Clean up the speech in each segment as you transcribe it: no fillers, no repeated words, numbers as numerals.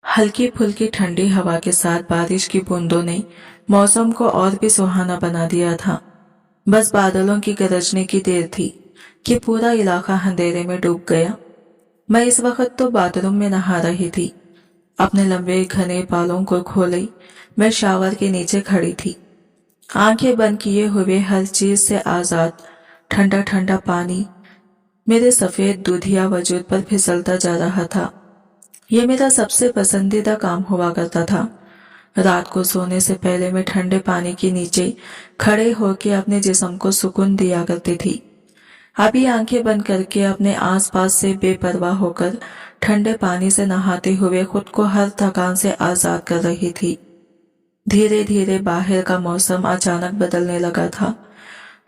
हल्की फुल्की ठंडी हवा के साथ बारिश की बूंदों ने मौसम को और भी सुहाना बना दिया था। बस बादलों की गरजने की देर थी कि पूरा इलाका अंधेरे में डूब गया। मैं इस वक्त तो बाथरूम में नहा रही थी। अपने लंबे घने बालों को खोले मैं शावर के नीचे खड़ी थी, आंखें बंद किए हुए हर चीज से आजाद। ठंडा ठंडा पानी मेरे सफेद दूधिया वजूद पर फिसलता जा रहा था। यह मेरा सबसे पसंदीदा काम हुआ करता था। रात को सोने से पहले मैं ठंडे पानी के नीचे खड़े होकर अपने जिस्म को सुकून दिया करती थी। अभी आंखें बंद करके अपने आसपास से बेपरवाह होकर ठंडे पानी से नहाते हुए खुद को हर थकान से आजाद कर रही थी। धीरे धीरे बाहर का मौसम अचानक बदलने लगा था।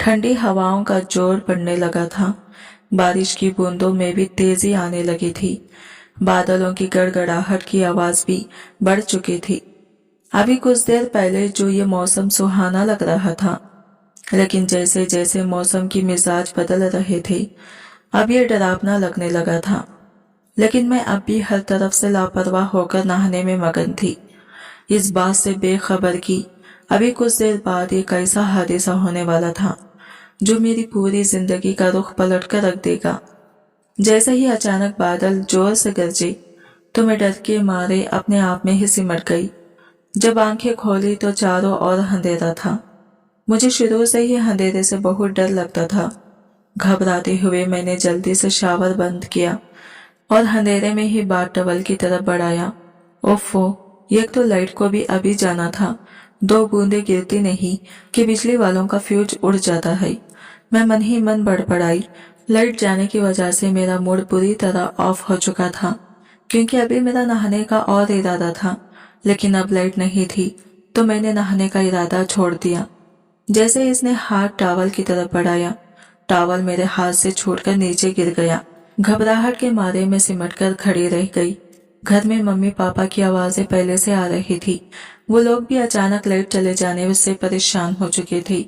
ठंडी हवाओं का जोर बढ़ने लगा था। बारिश की बूंदों में भी तेजी आने लगी थी। बादलों की गड़गड़ाहट की आवाज भी बढ़ चुकी थी। अभी कुछ देर पहले जो ये मौसम सुहाना लग रहा था, लेकिन जैसे जैसे मौसम की मिजाज बदल रहे थे, अब ये डरावना लगने लगा था। लेकिन मैं अब भी हर तरफ से लापरवाह होकर नहाने में मगन थी, इस बात से बेखबर कि अभी कुछ देर बाद एक ऐसा हादसा होने वाला था जो मेरी पूरी जिंदगी का रुख पलट कर रख देगा। जैसे ही अचानक बादल जोर से गरजे तो मैं डर के मारे अपने आप में ही सिमट गई। जब आंखें खोली तो चारों ओर अंधेरा था। मुझे शुरू से ही अंधेरे से बहुत डर लगता था। घबराते हुए मैंने जल्दी से शावर बंद किया और अंधेरे में ही बाथ टवल की तरफ बढ़ाया। ओफो, एक तो लाइट को भी अभी जाना था। 2 बूंदें गिरती नहीं कि बिजली वालों का फ्यूज उड़ जाता है। मैं मन ही मन बड़बड़ाई। लाइट जाने की वजह से मेरा मूड पूरी तरह ऑफ हो चुका था, क्योंकि अभी मेरा नहाने का और इरादा था। लेकिन अब लाइट नहीं थी तो मैंने नहाने का इरादा छोड़ दिया। जैसे इसने हाथ टॉवल की तरफ बढ़ाया, टॉवल मेरे हाथ से छूटकर नीचे गिर गया। घबराहट के मारे मैं सिमटकर खड़ी रह गई। घर में मम्मी पापा की आवाजें पहले से आ रही थी। वो लोग भी अचानक लाइट चले जाने से परेशान हो चुके थे।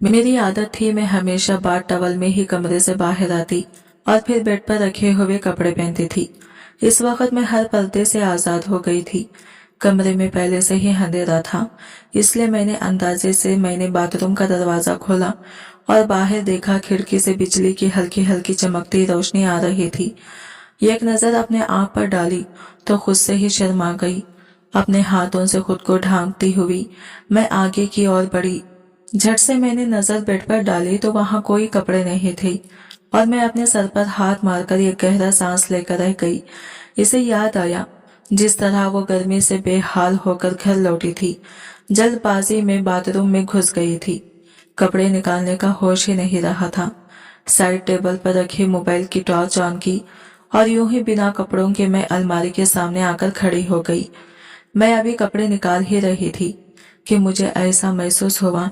मेरी आदत थी मैं हमेशा बाथ टवल में ही कमरे से बाहर आती और फिर बेड पर रखे हुए कपड़े पहनती थी। इस वक्त मैं हर पर्दे से आजाद हो गई थी। कमरे में पहले से ही अंधेरा था, इसलिए मैंने बाथरूम का दरवाजा खोला और बाहर देखा। खिड़की से बिजली की हल्की हल्की चमकती रोशनी आ रही थी। एक नजर अपने आप पर डाली तो खुद से ही शर्मा गई। अपने हाथों से खुद को ढांकती हुई मैं आगे की ओर बढ़ी। झट से मैंने नजर बेड पर डाली तो वहां कोई कपड़े नहीं थे और मैं अपने सर पर हाथ मारकर एक गहरा सांस लेकर रह गई। इसे याद आया जिस तरह वो गर्मी से बेहाल होकर घर लौटी थी। जल्दबाजी में बाथरूम में घुस गई थी। कपड़े निकालने का होश ही नहीं रहा था। साइड टेबल पर रखे मोबाइल की टॉर्च ऑन की और यूं ही बिना कपड़ों के मैं अलमारी के सामने आकर खड़ी हो गई। मैं अभी कपड़े निकाल ही रही थी कि मुझे ऐसा महसूस हुआ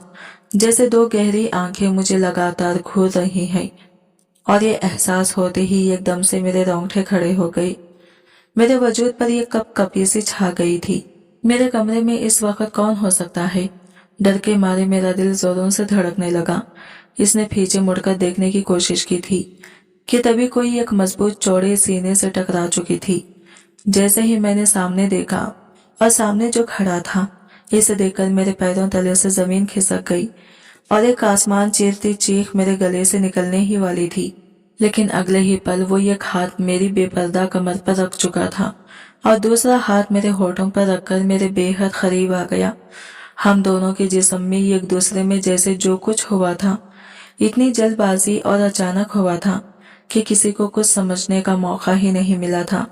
जैसे 2 गहरी आंखें मुझे लगातार घूर रही हैं, और ये एहसास होते ही एकदम से मेरे रोंगटे खड़े हो गए। मेरे वजूद पर यह कपकपी सी छा गई थी। मेरे कमरे में इस वक्त कौन हो सकता है? डर के मारे मेरा दिल जोरों से धड़कने लगा। इसने पीछे मुड़कर देखने की कोशिश की थी कि तभी कोई एक मजबूत चौड़े सीने से टकरा चुकी थी। जैसे ही मैंने सामने देखा और सामने जो खड़ा था, इसे देखकर मेरे पैरों तले से जमीन खिसक गई और एक आसमान चीरती चीख मेरे गले से निकलने ही वाली थी। लेकिन अगले ही पल वो एक हाथ मेरी बेपर्दा कमर पर रख चुका था और दूसरा हाथ मेरे होठों पर रखकर मेरे बेहद करीब आ गया। हम दोनों के जिस्म में एक दूसरे में जैसे जो कुछ हुआ था, इतनी जल्दबाजी और अचानक हुआ था कि किसी को कुछ समझने का मौका ही नहीं मिला था।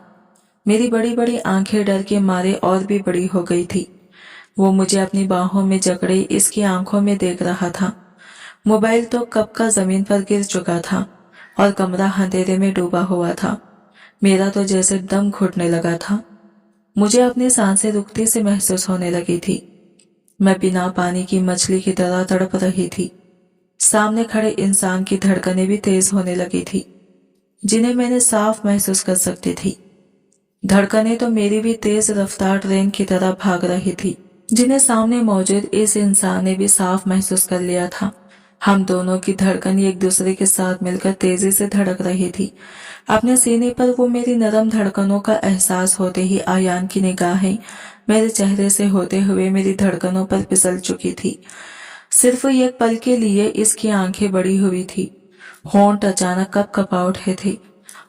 मेरी बड़ी बड़ी आंखें डर के मारे और भी बड़ी हो गई थी। वो मुझे अपनी बाहों में जकड़े इसकी आंखों में देख रहा था। मोबाइल तो कब का जमीन पर गिर चुका था और कमरा अंधेरे में डूबा हुआ था। मेरा तो जैसे दम घुटने लगा था। मुझे अपनी सांसें रुकती से महसूस होने लगी थी। मैं बिना पानी की मछली की तरह तड़प रही थी। सामने खड़े इंसान की धड़कनें भी तेज होने लगी थी, जिन्हें मैंने साफ महसूस कर सकती थी। धड़कनें तो मेरी भी तेज रफ्तार ट्रेन की तरह भाग रही थी, जिन्हें सामने मौजूद इस इंसान ने भी साफ महसूस कर लिया था। हम दोनों की धड़कन एक दूसरे के साथ मिलकर तेजी से धड़क रही थी। अपने सीने पर वो मेरी नरम धड़कनों का एहसास होते ही आयान की निगाहें मेरे चेहरे से होते हुए मेरी धड़कनों पर फिसल चुकी थी। सिर्फ एक पल के लिए इसकी आंखें बड़ी हुई थी, होंठ अचानक कँपा उठे थे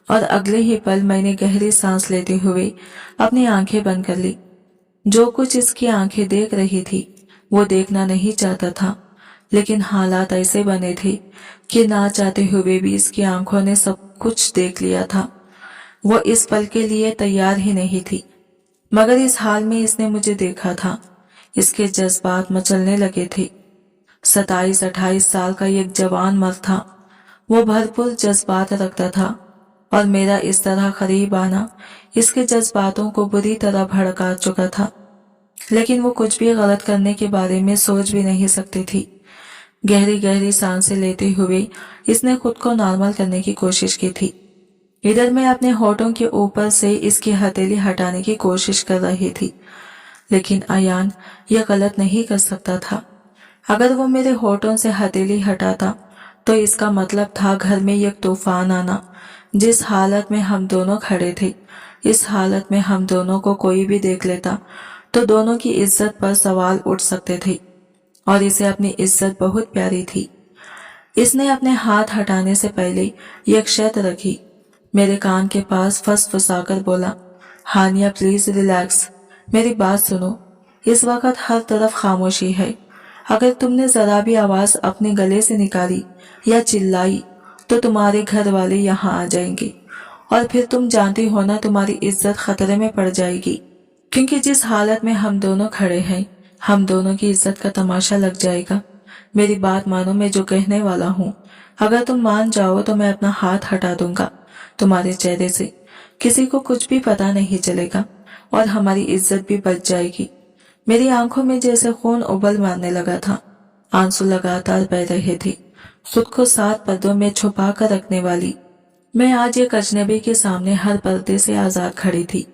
और अगले ही पल मैंने गहरी सांस लेते हुए अपनी आंखें बंद कर ली। जो कुछ इसकी आंखें देख रही थी वो देखना नहीं चाहता था, लेकिन हालात ऐसे बने थे कि ना चाहते हुए भी इसकी आंखों ने सब कुछ देख लिया था। वो इस पल के लिए तैयार ही नहीं थी, मगर इस हाल में इसने मुझे देखा था। इसके जज्बात मचलने लगे थे। 27-28 साल का एक जवान मर्द था। वो भरपूर जज्बात रखता था और मेरा इस तरह करीब आना इसके जज्बातों को बुरी तरह भड़का चुका था। लेकिन वो कुछ भी गलत करने के बारे में सोच भी नहीं सकती थी। गहरी गहरी सांसें लेते हुए इसने खुद को नॉर्मल करने की कोशिश की थी। इधर मैं अपने होठों के ऊपर से इसकी हथेली हटाने की कोशिश कर रही थी, लेकिन अयान यह गलत नहीं कर सकता था। अगर वो मेरे होठों से हथेली हटाता तो इसका मतलब था घर में एक तूफान आना। जिस हालत में हम दोनों खड़े थे, इस हालत में हम दोनों को कोई भी देख लेता तो दोनों की इज्जत पर सवाल उठ सकते थे, और इसे अपनी इज्जत बहुत प्यारी थी। इसने अपने हाथ हटाने से पहले एक शर्त रखी। मेरे कान के पास फुसफुसाकर बोला, हानिया प्लीज रिलैक्स, मेरी बात सुनो। इस वक्त हर तरफ खामोशी है। अगर तुमने जरा भी आवाज अपने गले से निकाली या चिल्लाई तो तुम्हारे घर वाले यहाँ आ जाएंगे, और फिर तुम जानती हो ना, तुम्हारी इज्जत खतरे में पड़ जाएगी। क्योंकि जिस हालत में हम दोनों खड़े हैं, हम दोनों की इज्जत का तमाशा लग जाएगा। मेरी बात मानो, मैं जो कहने वाला हूँ। अगर तुम मान जाओ तो मैं अपना हाथ हटा दूंगा तुम्हारे चेहरे से। किसी को कुछ भी पता नहीं चलेगा और हमारी इज्जत भी बच जाएगी। मेरी आंखों में जैसे खून उबल मारने लगा था। आंसू लगातार बह रहे थे। खुद को 7 पर्दों में छुपा कर रखने वाली मैं आज एक अजनबी के सामने हर पर्दे से आजाद खड़ी थी,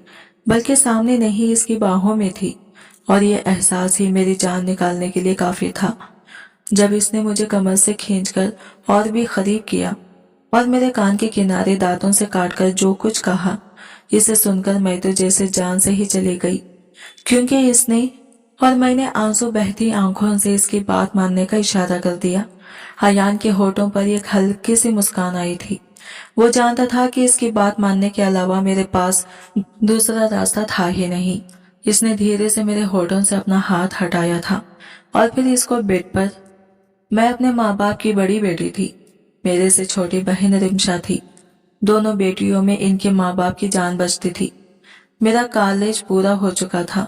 बल्कि सामने नहीं, इसकी बाहों में थी। और ये एहसास ही मेरी जान निकालने के लिए काफी था। जब इसने मुझे कमर से खींचकर और भी करीब किया और मेरे कान के किनारे दांतों से काटकर जो कुछ कहा, इसे सुनकर मैं तो जैसे जान से ही चली गई। क्योंकि इसने और मैंने आंसू बहती आंखों से इसकी बात मानने का इशारा कर दिया। अयान के होठों पर एक हल्की सी मुस्कान आई थी। वो जानता था कि इसकी बात मानने के अलावा मेरे पास दूसरा रास्ता था ही नहीं। इसने धीरे से मेरे होठों से अपना हाथ हटाया था और फिर इसको बेड पर। मैं अपने माँ बाप की बड़ी बेटी थी। मेरे से छोटी बहन रिमशा थी। दोनों बेटियों में इनके माँ बाप की जान बचती थी। मेरा कॉलेज पूरा हो चुका था,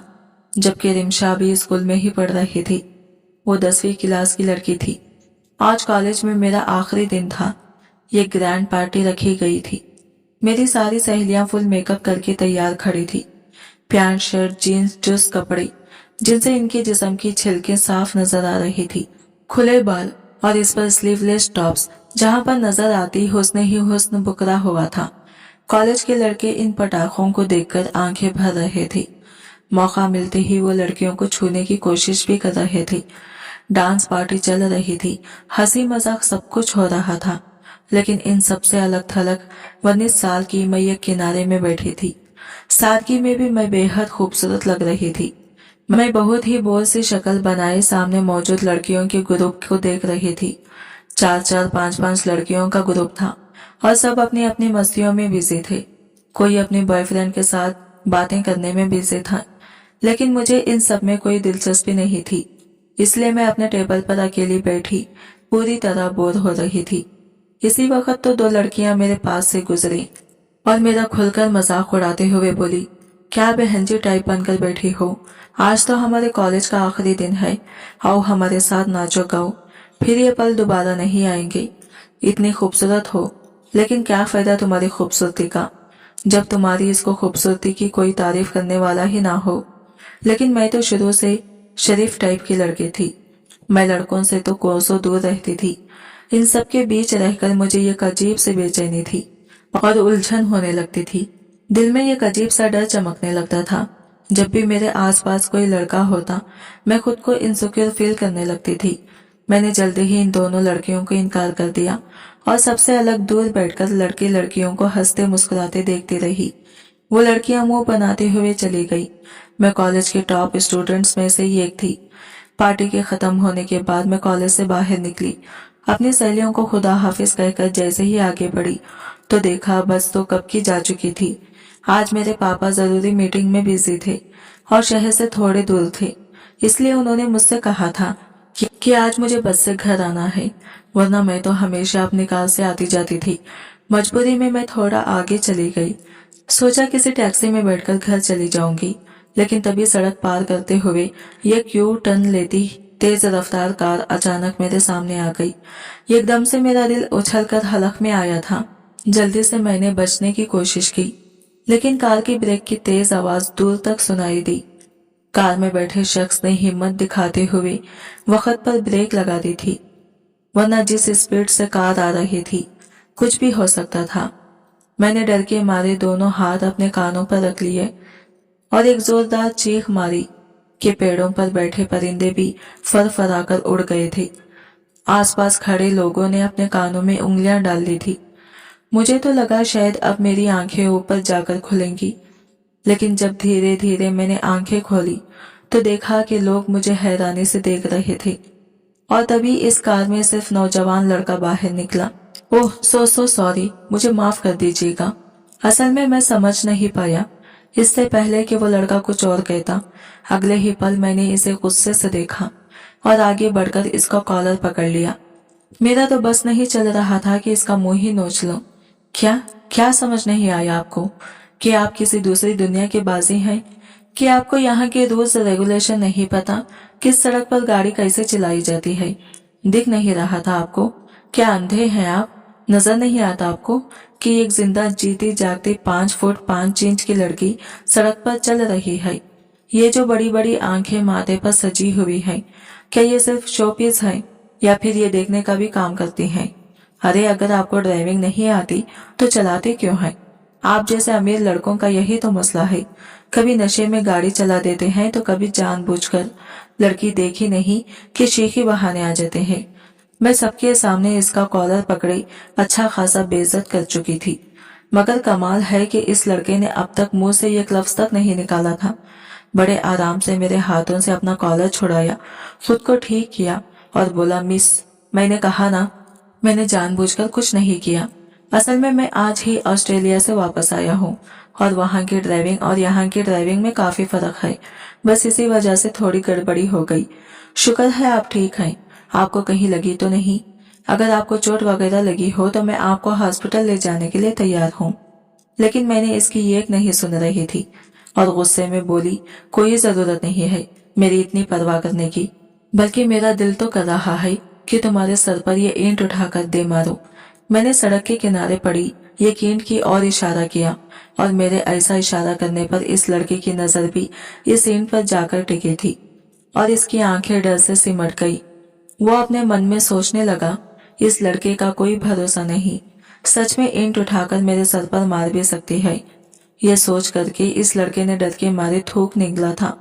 जबकि रिमशा भी स्कूल में ही पढ़ रही थी। वो 10वीं क्लास की लड़की थी। आज कॉलेज में मेरा आखिरी दिन था। ये ग्रैंड पार्टी रखी गई थी। मेरी सारी सहेलियां फुल मेकअप करके तैयार खड़ी थी। पैंट शर्ट जीन्स चुस्त कपड़े जिनसे इनके जिस्म की छिलकें साफ नजर आ रही थी, खुले बाल और इस पर स्लीवलेस टॉप्स। जहां पर नजर आती हुस्न ही हुस्न बुकरा हुआ था। कॉलेज के लड़के इन पटाखों को देखकर आंखें भर रहे थे। मौका मिलते ही वो लड़कियों को छूने की कोशिश भी कर रहे थे। डांस पार्टी चल रही थी, हंसी मजाक सब कुछ हो रहा था। लेकिन इन सबसे अलग थलग 19 साल की मैं एक किनारे में बैठी थी। सादगी में भी मैं बेहद खूबसूरत लग रही थी। मैं बहुत ही बोझ सी शक्ल बनाए सामने मौजूद लड़कियों के ग्रुप को देख रही थी। 4-4 5-5 लड़कियों का ग्रुप था और सब अपनी अपनी मस्तियों में बिजी थे। कोई अपने बॉयफ्रेंड के साथ बातें करने में बिजी था, लेकिन मुझे इन सब में कोई दिलचस्पी नहीं थी। इसलिए मैं अपने टेबल पर अकेली बैठी पूरी तरह बोर हो रही थी। इसी वक्त तो 2 लड़कियां मेरे पास से गुजरी और मेरा खुलकर मजाक उड़ाते हुए बोली, क्या बहन जी टाइप बनकर बैठी हो? आज तो हमारे कॉलेज का आखिरी दिन है, आओ हमारे साथ नाचो गाओ, फिर ये पल दोबारा नहीं आएंगे। इतनी खूबसूरत हो, लेकिन क्या फायदा तुम्हारी खूबसूरती का जब तुम्हारी इसको खूबसूरती की कोई तारीफ करने वाला ही ना हो। लेकिन मैं तो शुरू से शरीफ टाइप की लड़की थी। मैं लड़कों से तो कोसों दूर रहती थी। इन सब के बीच रहकर मुझे एक अजीब सी बेचैनी थी और उलझन होने लगती थी। दिल में एक अजीब सा डर चमकने लगता था। जब भी मेरे आसपास कोई लड़का होता, मैं खुद को इनसिक्योर फील करने लगती थी। मैंने जल्दी ही इन दोनों लड़कियों को इनकार कर दिया और सबसे अलग दूर बैठकर लड़के लड़कियों को हंसते मुस्कुराते देखती रही। वो लड़कियां मुंह बनाते हुए चली गई। मैं कॉलेज के टॉप स्टूडेंट्स में से ही एक थी। पार्टी के खत्म होने के बाद मैं कॉलेज से बाहर निकली। अपनी सहेलियों को खुदा हाफिज कहकर जैसे ही आगे बढ़ी तो देखा बस तो कब की जा चुकी थी। आज मेरे पापा जरूरी मीटिंग में बिजी थे और शहर से थोड़े दूर थे, इसलिए उन्होंने मुझसे कहा था कि आज मुझे बस से घर आना है, वरना मैं तो हमेशा अपनी कार से आती जाती थी। मजबूरी में मैं थोड़ा आगे चली गई। सोचा किसी टैक्सी में बैठकर घर चली जाऊंगी, लेकिन तभी सड़क पार करते हुए एक यू टर्न लेती तेज रफ्तार कार अचानक मेरे सामने आ गई। एकदम से मेरा दिल उछलकर हलक में आया था। जल्दी से मैंने बचने की कोशिश की, लेकिन कार की ब्रेक की तेज आवाज दूर तक सुनाई दी। कार में बैठे शख्स ने हिम्मत दिखाते हुए वक्त पर ब्रेक लगा दी थी, वरना जिस स्पीड से कार आ रही थी कुछ भी हो सकता था। मैंने डर के मारे दोनों हाथ अपने कानों पर रख लिए और एक जोरदार चीख मारी कि पेड़ों पर बैठे परिंदे भी फरफराकर उड़ गए थे। आसपास खड़े लोगों ने अपने कानों में उंगलियां डाल ली थी। मुझे तो लगा शायद अब मेरी आंखें ऊपर जाकर खुलेंगी, लेकिन जब धीरे धीरे मैंने आंखें खोली तो देखा कि लोग मुझे हैरानी से देख रहे थे। और तभी इस कार में सिर्फ नौजवान लड़का बाहर निकला। ओह सो सॉरी, मुझे माफ कर दीजिएगा। असल में मैं समझ नहीं पाया। इससे पहले कि वो लड़का कुछ और कहता, अगले ही पल मैंने इसे गुस्से से देखा और आगे बढ़कर इसका कॉलर पकड़ लिया। मेरा तो बस नहीं चल रहा था कि इसका मुंह ही नोच लूं। क्या क्या समझ नहीं आया आपको कि आप किसी दूसरी दुनिया के बाजी हैं? कि आपको यहाँ के रूल्स रेगुलेशन नहीं पता, किस सड़क पर गाड़ी कैसे चलाई जाती है? दिख नहीं रहा था आपको? क्या अंधे हैं आप? नजर नहीं आता आपको कि एक जिंदा जीती जागती 5 फुट 5 इंच की लड़की सड़क पर चल रही है? ये जो बड़ी बड़ी आंखें माथे पर सजी हुई है, क्या ये सिर्फ शोपीस है या फिर ये देखने का भी काम करती हैं? अरे अगर आपको ड्राइविंग नहीं आती तो चलाते क्यों हैं? आप जैसे अमीर लड़कों का यही तो मसला है। कभी नशे में गाड़ी चला देते हैं तो कभी जानबूझकर लड़की देखी नहीं कि शीखी बहाने आ जाते हैं। मैं सबके सामने इसका कॉलर पकड़े अच्छा खासा बेइज्जत कर चुकी थी, मगर कमाल है कि इस लड़के ने अब तक मुंह से एक लफ्ज तक नहीं निकाला था। बड़े आराम से मेरे हाथों से अपना कॉलर छुड़ाया, खुद को ठीक किया और बोला, मिस, मैंने कहा ना, मैंने जानबूझकर कुछ नहीं किया। असल में मैं आज ही ऑस्ट्रेलिया से वापस आया हूँ और वहाँ की ड्राइविंग और यहाँ की ड्राइविंग में काफी फर्क है। बस इसी वजह से थोड़ी गड़बड़ी हो गई। शुक्र है आप ठीक हैं, आपको कहीं लगी तो नहीं? अगर आपको चोट वगैरह लगी हो तो मैं आपको हॉस्पिटल ले जाने के लिए तैयार हूँ। लेकिन मैंने इसकी एक नहीं सुन रही थी और गुस्से में बोली, कोई जरूरत नहीं है मेरी इतनी परवाह करने की, बल्कि मेरा दिल तो कर रहा है कि तुम्हारे सर पर ये ईंट उठाकर दे मारूं। मैंने सड़क के किनारे पड़ी एक ईंट की ओर इशारा किया और मेरे ऐसा इशारा करने पर इस लड़के की नजर भी इस ईंट पर जाकर टिकी थी और इसकी आंखें डर से सिमट गई। वो अपने मन में सोचने लगा, इस लड़के का कोई भरोसा नहीं, सच में ईंट उठाकर मेरे सर पर मार भी सकती है। यह सोच करके इस लड़के ने डर के मारे थूक निकला था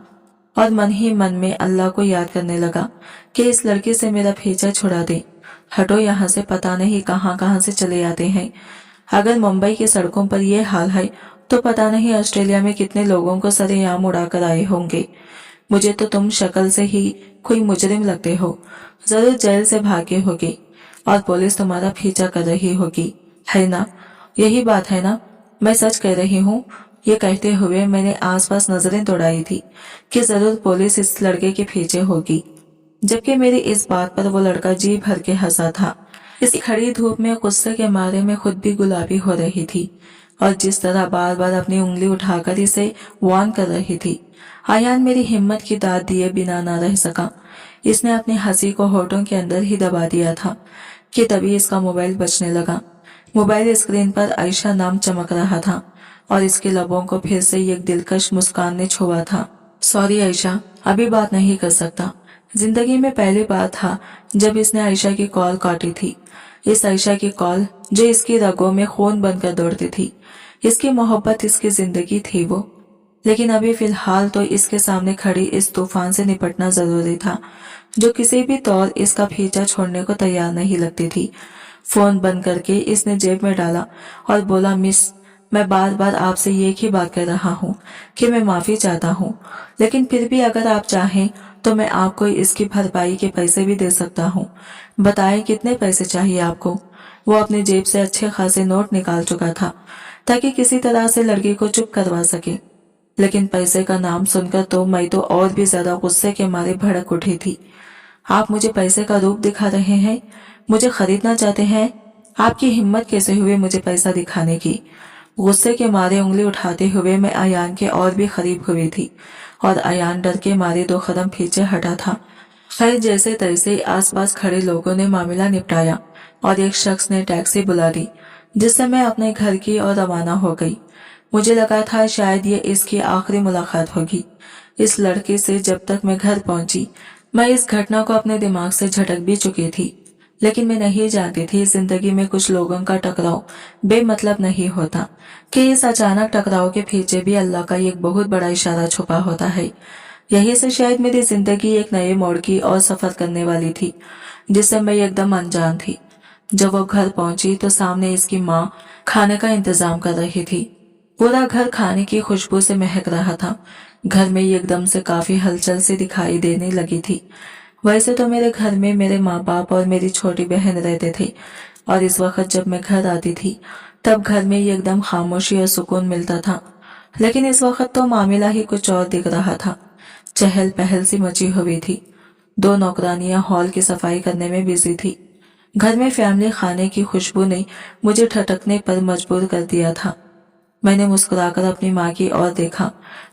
और मन ही मन में अल्लाह को याद करने लगा कि इस लड़के से मेरा पीछा छुड़ा दे। हटो यहाँ से, पता नहीं कहाँ कहाँ से चले आते हैं। अगर मुंबई की सड़कों पर यह हाल है तो पता नहीं ऑस्ट्रेलिया में कितने लोगों को सरेआम उड़ाकर आए होंगे। मुझे तो तुम शक्ल से ही कोई मुजरिम लगते हो, जरूर जेल से भागे होगे और पुलिस तुम्हारा पीछा कर रही होगी, है ना? यही बात है ना? मैं सच कह रही हूँ। ये कहते हुए मैंने आसपास नजरें दौड़ाई थी कि जरूर पुलिस इस लड़के के पीछे होगी, जबकि मेरी इस बात पर वो लड़का जी भर के हंसा था। इस खड़ी धूप में गुस्से के मारे मैं खुद भी गुलाबी हो रही थी और जिस तरह बार बार अपनी उंगली उठाकर इसे वार्न कर रही थी, आयान मेरी हिम्मत की दाद दिए बिना ना रह सका। इसने अपनी हंसी को होठों के अंदर ही दबा दिया था कि तभी इसका मोबाइल बजने लगा। मोबाइल स्क्रीन पर आयशा नाम चमक रहा था और इसके लबों को फिर से एक दिलकश मुस्कान ने छुआ था। सॉरी आयशा, अभी बात नहीं कर सकता। जिंदगी में पहली बार था जब इसने आयशा की कॉल काटी थी। इस आयशा की कॉल जो इसकी रगों में खून बनकर दौड़ती थी। इसकी मोहब्बत, इसकी जिंदगी थी वो। लेकिन अभी फिलहाल तो इसके सामने खड़ी इस तूफान से निपटना जरूरी था, जो किसी भी तौर इसका पीछा छोड़ने को तैयार नहीं लगती थी। फोन बंद करके इसने जेब में डाला और बोला, मिस, मैं बार बार आपसे एक ही बात कर रहा हूँ कि मैं माफी चाहता हूँ, लेकिन फिर भी अगर आप चाहें तो मैं आपको इसकी भरपाई के पैसे भी दे सकता हूँ। बताएं कितने पैसे चाहिए आपको। वो अपनी जेब से अच्छे खासे नोट निकाल चुका था ताकि किसी तरह से लड़की को चुप करवा सके, लेकिन पैसे का नाम सुनकर तो मैं तो और भी ज्यादा गुस्से के मारे भड़क उठी थी। आप मुझे पैसे का रूप दिखा रहे हैं, मुझे खरीदना चाहते हैं। आपकी हिम्मत कैसे हुई मुझे पैसा दिखाने की। गुस्से के मारे उंगली उठाते हुए मैं अयान के और भी करीब हुई थी और अयान डर के मारे 2 कदम पीछे हटा था। खैर, जैसे तैसे आसपास खड़े लोगों ने मामला निपटाया और एक शख्स ने टैक्सी बुला दी, जिससे मैं अपने घर की ओर रवाना हो गई। मुझे लगा था शायद ये इसकी आखिरी मुलाकात होगी इस लड़के से। जब तक मैं घर पहुंची, मैं इस घटना को अपने दिमाग से झटक भी चुकी थी, लेकिन मैं नहीं जानती थी जिंदगी में कुछ लोगों का टकराव बेमतलब नहीं होता, कि इस अचानक टकराव के पीछे भी अल्लाह का एक बहुत बड़ा इशारा छुपा होता है। यही से शायद मेरी जिंदगी एक नए मोड़ की और सफर करने वाली थी, जिससे मैं एकदम अनजान थी। जब वो घर पहुंची तो सामने इसकी माँ खाने का इंतजाम कर रही थी। पूरा घर खाने की खुशबू से महक रहा था। घर में एकदम से काफी हलचल सी दिखाई देने लगी थी। वैसे तो मेरे घर में मेरे माँ बाप और मेरी छोटी बहन रहते थे, और इस वक्त जब मैं घर आती थी तब घर में एकदम खामोशी और सुकून मिलता था, लेकिन इस वक्त तो मामला ही कुछ और दिख रहा था। चहल पहल सी मची हुई थी। 2 नौकरानियां हॉल की सफाई करने में बिजी थी। घर में फैमिली खाने की खुशबू ने मुझे ठटकने पर मजबूर कर दिया था। मैंने मुस्कुराकर अपनी माँ की ओर देखा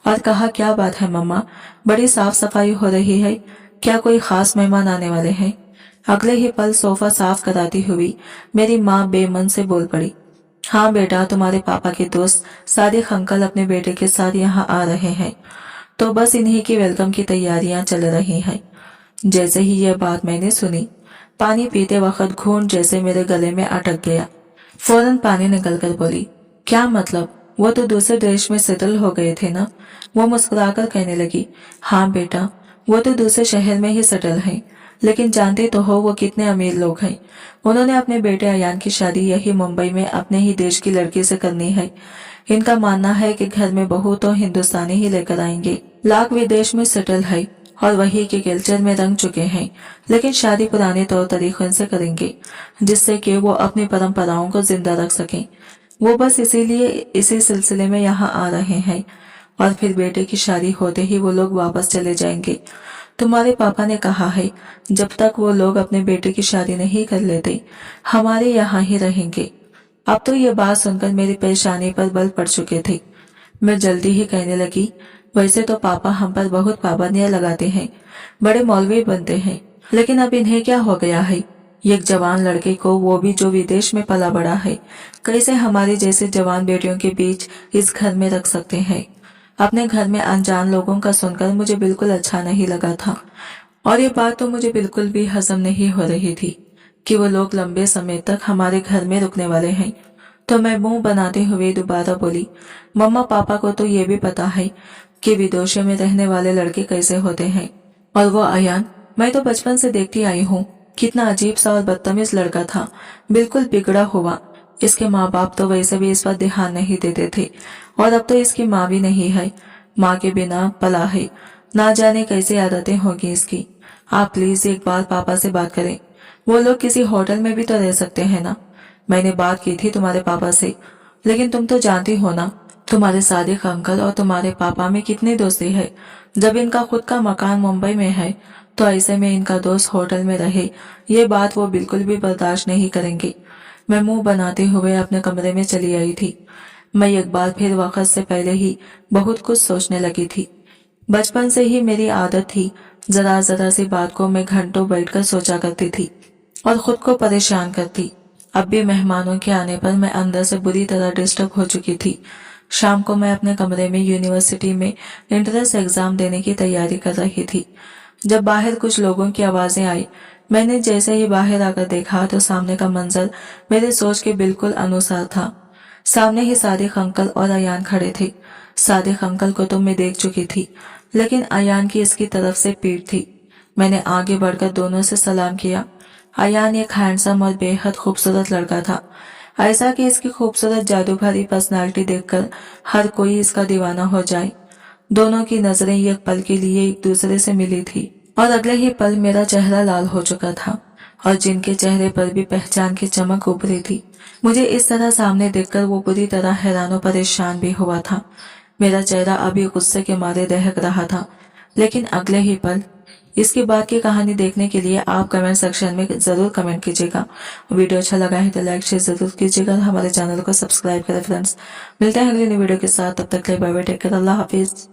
और कहा, क्या बात है मम्मा, बड़ी साफ सफाई हो रही है, क्या कोई खास मेहमान आने वाले हैं? अगले ही पल सोफा साफ कराती हुई मेरी माँ बेमन से बोल पड़ी, हाँ बेटा, तुम्हारे पापा के दोस्त सादिक अंकल अपने बेटे के साथ यहाँ आ रहे हैं, तो बस इन्हीं की वेलकम की तैयारियां चल रही हैं। जैसे ही यह बात मैंने सुनी, पानी पीते वक्त घूंट जैसे मेरे गले में अटक गया। फौरन पानी निकलकर बोली, क्या मतलब, वो तो दूसरे देश में सेटल हो गए थे ना? वो मुस्कुराकर कहने लगी, हाँ बेटा, वो तो दूसरे शहर में ही सेटल हैं, लेकिन जानते तो हो वो कितने अमीर लोग हैं। उन्होंने अपने बेटे अयान की शादी यही मुंबई में अपने ही देश की लड़की से करनी है। इनका मानना है कि घर में बहू तो हिंदुस्तानी ही लेकर आएंगे। लाख विदेश में सेटल है और वही के कल्चर में रंग चुके हैं, लेकिन शादी पुराने तौर तरीकों से करेंगे, जिससे कि वो अपनी परंपराओं को जिंदा रख सकें। वो बस इसीलिए इसी सिलसिले में यहाँ आ रहे हैं, और फिर बेटे की शादी होते ही वो लोग वापस चले जाएंगे। तुम्हारे पापा ने कहा है, जब तक वो लोग अपने बेटे की शादी नहीं कर लेते, हमारे यहाँ ही रहेंगे। अब तो ये बात सुनकर मेरी परेशानी पर बल पड़ चुके थे। मैं जल्दी ही कहने लगी, वैसे तो पापा हम पर बहुत पाबंदियां लगाते हैं, बड़े मौलवी बनते हैं, लेकिन अब इन्हें क्या हो गया है? एक जवान लड़के को, वो भी जो विदेश में पला बड़ा है, कैसे हमारे जैसे जवान बेटियों के बीच इस घर में रख सकते हैं? अपने घर में अनजान लोगों का सुनकर मुझे बिल्कुल अच्छा नहीं लगा था, और ये बात तो मुझे बिल्कुल भी हजम नहीं हो रही थी कि वो लोग लंबे समय तक हमारे घर में रुकने वाले हैं। तो मैं मुंह बनाते हुए दोबारा बोली, मम्मा पापा को तो ये भी पता है कि विदेशों में रहने वाले लड़के कैसे होते हैं, और वो अयान, मैं तो बचपन से देखती आई हूँ, कितना अजीब सा और बदतमीज लड़का था, बिल्कुल बिगड़ा हुआ। इसके माँ बाप तो वैसे भी इस पर ध्यान नहीं देते थे, और अब तो इसकी माँ भी नहीं है, माँ के बिना पला है, ना जाने कैसी आदतें होगी इसकी। आप प्लीज एक बार पापा से बात करें, वो लोग किसी होटल में भी तो रह सकते हैं ना। मैंने बात की थी तुम्हारे पापा से, लेकिन तुम तो जानती हो ना, तुम्हारे सादिक अंकल और तुम्हारे पापा में कितनी दोस्ती है। जब इनका खुद का मकान मुंबई में है, तो ऐसे में इनका दोस्त होटल में रहे, ये बात वो बिल्कुल भी बर्दाश्त नहीं करेंगे। मैं मुंह बनाते हुए अपने कमरे में चली आई थी। मैं एक बार फिर वक्त से पहले ही बहुत कुछ सोचने लगी थी। बचपन से ही मेरी आदत थी, जरा जरा सी बात को मैं घंटों बैठकर सोचा करती थी और खुद को परेशान करती। अब भी मेहमानों के आने पर मैं अंदर से बुरी तरह डिस्टर्ब हो चुकी थी। शाम को मैं अपने कमरे में यूनिवर्सिटी में एंट्रेंस एग्जाम देने की तैयारी कर रही थी, जब बाहर कुछ लोगों की आवाजें आई। मैंने जैसे ही बाहर आकर देखा तो सामने का मंजर मेरे सोच के बिल्कुल अनुसार था। सामने ही सादिक अंकल और अयान खड़े थे। सादिक अंकल को तो मैं देख चुकी थी, लेकिन अयान की इसकी तरफ से पीठ थी। मैंने आगे बढ़कर दोनों से सलाम किया। अयान एक हैंडसम और बेहद खूबसूरत लड़का था। ऐसा कि इसकी खूबसूरत जादू भरी पर्सनालिटी देखकर हर कोई इसका दीवाना हो जाए। दोनों की नजरें एक पल के लिए एक दूसरे से मिली थी और अगले ही पल मेरा चेहरा लाल हो चुका था और जिनके चेहरे पर भी पहचान की चमक उभरी थी। मुझे इस तरह सामने देखकर वो बुरी तरह हैरान और परेशान भी हुआ था। मेरा चेहरा अभी गुस्से के मारे दहक रहा था, लेकिन अगले ही पल। इसके बाद की कहानी देखने के लिए आप कमेंट सेक्शन में जरूर कमेंट कीजिएगा। वीडियो अच्छा लगा है तो लाइक शेयर जरूर कीजिएगा और हमारे चैनल को सब्सक्राइब करें फ्रेंड्स। मिलते हैं अगली नई वीडियो के साथ, तब तक के लिए बाय बाय, टेक केयर, अल्लाह हाफिज।